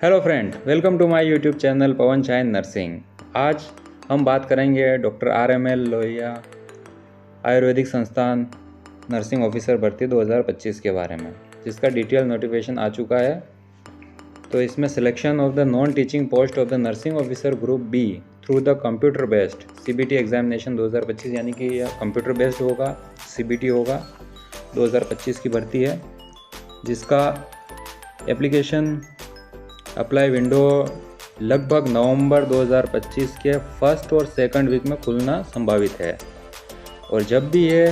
Hello friend, welcome to my YouTube channel Pavan shine nursing. आज हम बात करेंगे डॉक्टर RML लोहिया आयुर्वेदिक संस्थान नर्सिंग ऑफिसर भर्ती 2025 के बारे में, जिसका डिटेल नोटिफिकेशन आ चुका है। तो इसमें selection of the non teaching post of the nursing officer group B through the computer based CBT examination 2025, यानी कि यह कंप्यूटर बेस्ड होगा, CBT होगा। 2025 की भर्ती है, जिसका एप्लीकेशन अप्लाई विंडो लगभग नवंबर 2025 के फर्स्ट और सेकंड वीक में खुलना संभावित है। और जब भी ये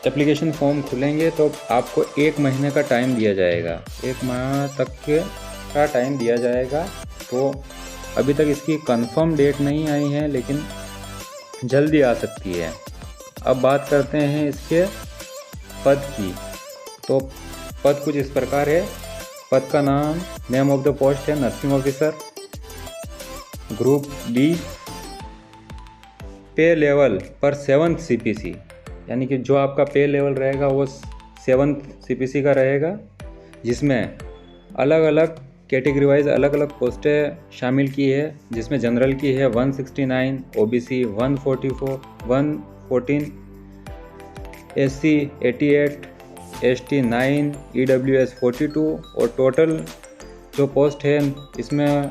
एप्लीकेशन फॉर्म खुलेंगे तो आपको 1 महीने का टाइम दिया जाएगा, 1 माह तक का टाइम दिया जाएगा। तो अभी तक इसकी कंफर्म डेट नहीं आई है, लेकिन जल्दी आ सकती है। अब बात करते हैं इसके पद की। तो पद कुछ इस प्रकार है। पद का नाम, नेम ऑफ द पोस्ट है नर्सिंग ऑफिसर ग्रुप बी। पे लेवल पर 7th CPC, यानी कि जो आपका पे लेवल रहेगा वो 7th CPC का रहेगा, जिसमें अलग अलग कैटेगरी वाइज अलग अलग पोस्टें शामिल की है, जिसमें जनरल की है 169, OBC 144, 114, SC 88, ST 9, EWS 42 और टोटल जो पोस्ट है इसमें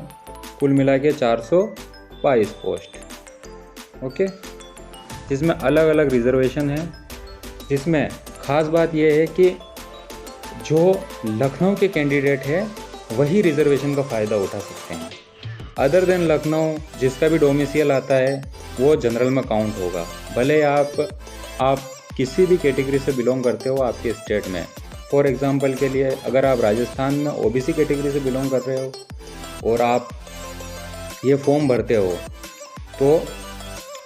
कुल मिला के 422 पोस्ट। ओके, जिसमें अलग अलग रिजर्वेशन है। जिसमें ख़ास बात यह है कि जो लखनऊ के कैंडिडेट है वही रिजर्वेशन का फ़ायदा उठा सकते हैं। अदर देन लखनऊ जिसका भी डोमिसाइल आता है वो जनरल में काउंट होगा, भले आप किसी भी कैटेगरी से बिलोंग करते हो आपके स्टेट में। फॉर एग्जांपल के लिए, अगर आप राजस्थान में OBC कैटेगरी से बिलोंग कर रहे हो और आप ये फॉर्म भरते हो, तो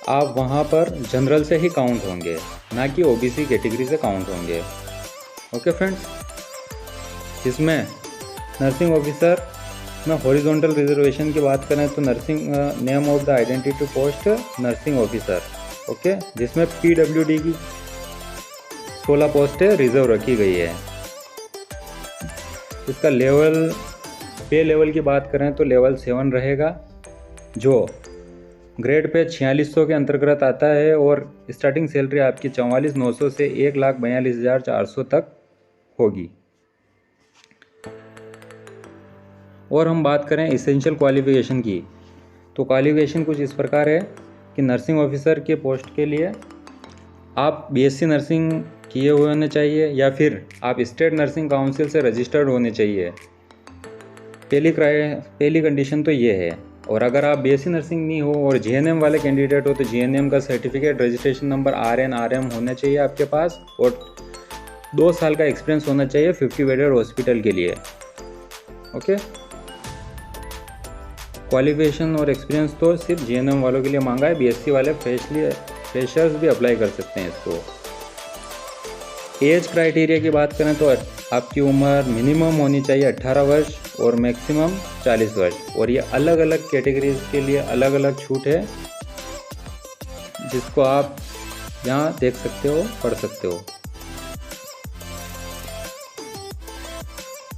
आप वहाँ पर जनरल से ही काउंट होंगे, ना कि OBC कैटेगरी से काउंट होंगे। ओके फ्रेंड्स, इसमें नर्सिंग ऑफिसर में हॉरिजॉन्टल रिजर्वेशन की बात करें तो nursing name of the identity post nursing officer, okay, जिसमें PWD की 16 पोस्टें रिजर्व रखी गई है। इसका लेवल, पे लेवल की बात करें तो लेवल 7 रहेगा, जो ग्रेड पे 4600 के अंतर्गत आता है, और स्टार्टिंग सैलरी आपकी 44,900 से 1,42,400 तक होगी। और हम बात करें इसेंशियल क्वालिफिकेशन की, तो क्वालिफिकेशन कुछ इस प्रकार है कि नर्सिंग ऑफिसर के पोस्ट के लिए आप BSc नर्सिंग किए हुए होने चाहिए, या फिर आप स्टेट नर्सिंग काउंसिल से रजिस्टर्ड होने चाहिए। पहली कंडीशन तो ये है। और अगर आप BSc नर्सिंग नहीं हो और GNM वाले कैंडिडेट हो तो GNM का certificate, registration number RN RM होना चाहिए आपके पास, और 2 साल का एक्सपीरियंस होना चाहिए 50 बेडेड हॉस्पिटल के लिए। ओके, क्वालिफिकेशन और एक्सपीरियंस तो सिर्फ GNM वालों के लिए मांगा है, BSc वाले फ्रेशर्स भी अप्लाई कर सकते हैं इसको। एज क्राइटेरिया की बात करें तो आपकी उम्र मिनिमम होनी चाहिए 18 वर्ष और मैक्सिमम 40 वर्ष, और ये अलग अलग कैटेगरीज के लिए अलग अलग छूट है, जिसको आप यहाँ देख सकते हो, पढ़ सकते हो।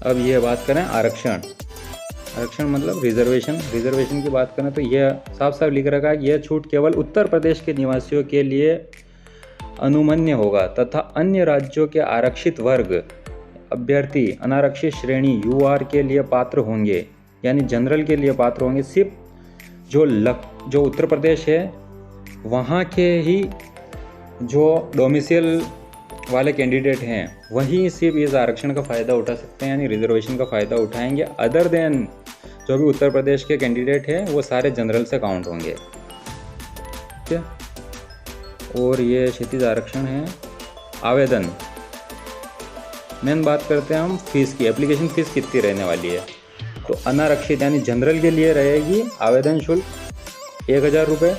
अब ये बात करें आरक्षण मतलब रिजर्वेशन की बात करें तो यह साफ साफ लिख रखा है, यह छूट केवल उत्तर प्रदेश के निवासियों के लिए अनुमन्य होगा तथा अन्य राज्यों के आरक्षित वर्ग अभ्यर्थी अनारक्षित श्रेणी UR के लिए पात्र होंगे, यानी जनरल के लिए पात्र होंगे। सिर्फ जो उत्तर प्रदेश है वहाँ के ही जो डोमिसाइल वाले कैंडिडेट हैं वही सिर्फ इस आरक्षण का फ़ायदा उठा सकते हैं, यानी रिजर्वेशन का फ़ायदा उठाएंगे। अदर देन जो भी उत्तर प्रदेश के कैंडिडेट हैं वो सारे जनरल से काउंट होंगे। ठीक है, और ये क्षितिज आरक्षण है। आवेदन, मेन बात करते हैं हम फीस की। एप्लीकेशन फ़ीस कितनी रहने वाली है? तो अनारक्षित यानी जनरल के लिए रहेगी आवेदन शुल्क 1000 रुपये,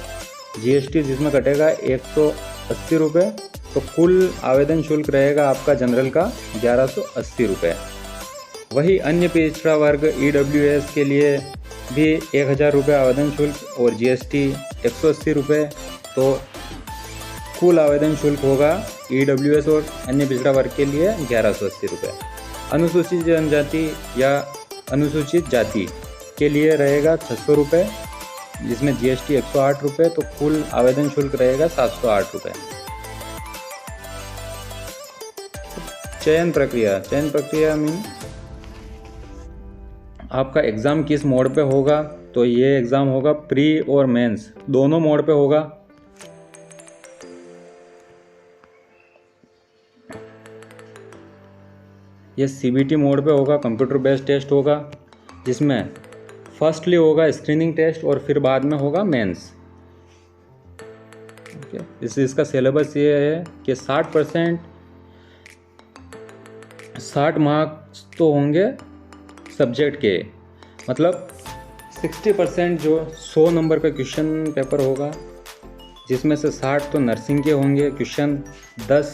GST जिसमें कटेगा 180 रुपये, तो कुल आवेदन शुल्क रहेगा आपका जनरल का 1180 रुपये। वही अन्य पिछड़ा वर्ग EWS के लिए भी 1000 रुपये आवेदन शुल्क और GST 180 रुपये, तो कुल आवेदन शुल्क होगा EWS और अन्य पिछड़ा वर्ग के लिए 1180 रुपये। अनुसूचित जनजाति या अनुसूचित जाति के लिए रहेगा 600 रुपये, जिसमें GST 108 रुपये, तो कुल आवेदन शुल्क रहेगा 708 रुपये। चयन प्रक्रिया मीन आपका एग्ज़ाम किस मोड पे होगा, तो ये एग्ज़ाम होगा प्री और मेंस दोनों मोड पे होगा। ये CBT मोड पे होगा, कंप्यूटर बेस्ड टेस्ट होगा, जिसमें फर्स्टली होगा स्क्रीनिंग टेस्ट और फिर बाद में होगा मेंस। ओके, इसका सिलेबस ये है कि 60 मार्क्स तो होंगे सब्जेक्ट के, मतलब 60% जो 100 नंबर का क्वेश्चन पेपर होगा, जिसमें से 60 तो नर्सिंग के होंगे क्वेश्चन, 10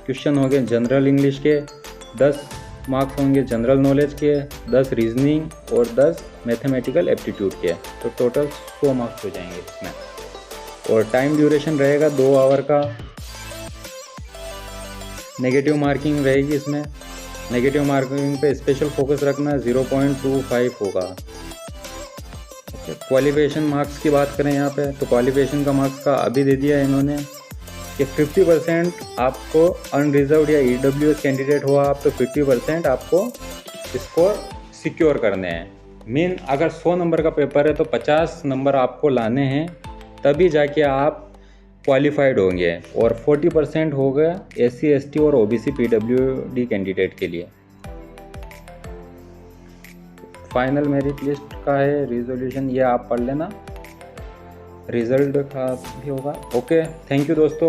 क्वेश्चन होंगे जनरल इंग्लिश के, 10 मार्क्स होंगे जनरल नॉलेज के, 10 रीजनिंग और 10 मैथमेटिकल एप्टीट्यूड के, तो टोटल 100 मार्क्स हो जाएंगे इसमें। और टाइम ड्यूरेशन रहेगा 2 आवर का। नेगेटिव मार्किंग रहेगी इसमें, नेगेटिव मार्किंग पे स्पेशल फोकस रखना, 0.25 होगा। ओके, क्वालिफिकेशन मार्क्स की बात करें यहाँ पे, तो क्वालिफिकेशन का मार्क्स का अभी दे दिया है इन्होंने कि 50% आपको अनरिजर्व्ड या EWS कैंडिडेट हुआ आप, तो 50% आपको स्कोर सिक्योर करने हैं। मीन अगर 100 नंबर का पेपर है तो 50 नंबर आपको लाने हैं, तभी जाके आप क्वालिफाइड होंगे। और 40% हो गया SC ST और OBC PWD कैंडिडेट के लिए। फाइनल मेरिट लिस्ट का है रिजोल्यूशन, ये आप पढ़ लेना, रिजल्ट का भी होगा। ओके, थैंक यू दोस्तों।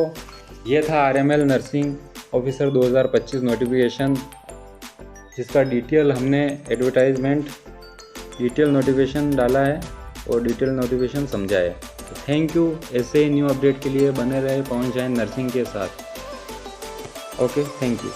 ये था RML नर्सिंग ऑफिसर 2025 नोटिफिकेशन, जिसका डिटेल हमने डिटेल नोटिफिकेशन डाला है और डिटेल नोटिफिकेशन समझा है। Thank you. ऐसे ही न्यू अपडेट के लिए बने रहे पवन जैन नर्सिंग के साथ। Okay, thank you.